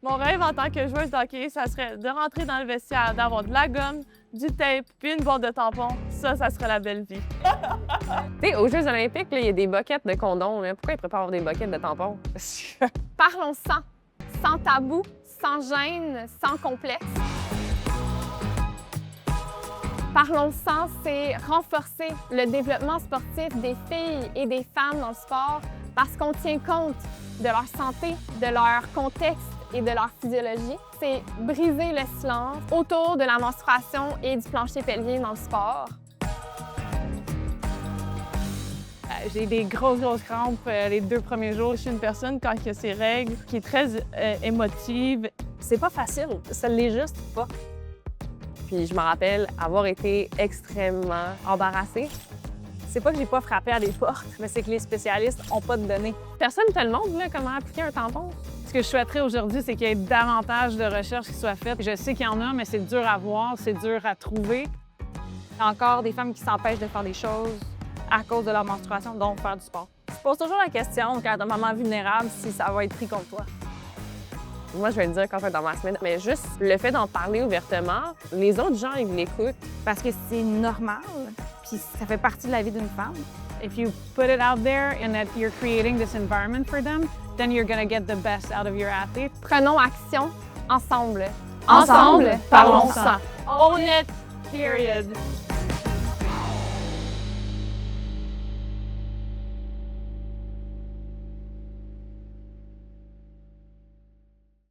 Mon rêve en tant que joueuse de hockey, ça serait de rentrer dans le vestiaire, d'avoir de la gomme, du tape, puis une boîte de tampons. Ça serait la belle vie. Tu sais, aux Jeux olympiques, il y a des boquettes de condoms. Là. Pourquoi ils préparent avoir des boquettes de tampons? Parlons sans tabou, sans gêne, sans complexe. Parlons sans, c'est renforcer le développement sportif des filles et des femmes dans le sport parce qu'on tient compte de leur santé, de leur contexte et de leur physiologie. C'est briser le silence autour de la menstruation et du plancher pelvien dans le sport. J'ai des grosses crampes les 2 premiers jours. Je suis une personne, quand il y a ses règles, qui est très émotive. C'est pas facile, ça l'est juste pas. Puis je me rappelle avoir été extrêmement embarrassée. C'est pas que j'ai pas frappé à des portes, mais c'est que les spécialistes ont pas de données. Personne ne te le montre, là, comment appliquer un tampon. Ce que je souhaiterais aujourd'hui, c'est qu'il y ait davantage de recherches qui soient faites. Je sais qu'il y en a, mais c'est dur à voir, c'est dur à trouver. Il y a encore des femmes qui s'empêchent de faire des choses à cause de leur menstruation, donc faire du sport. Tu te poses toujours la question, quand tu es un moment vulnérable, si ça va être pris contre toi. Moi, je vais le dire quand on est dans ma semaine, mais juste le fait d'en parler ouvertement, les autres gens, ils l'écoutent. Parce que c'est normal, puis ça fait partie de la vie d'une femme. If you put it out there and that you're creating this environment for them, then you're going to get the best out of your athlete. Prenons action ensemble. Ensemble, parlons sans. Own it, period.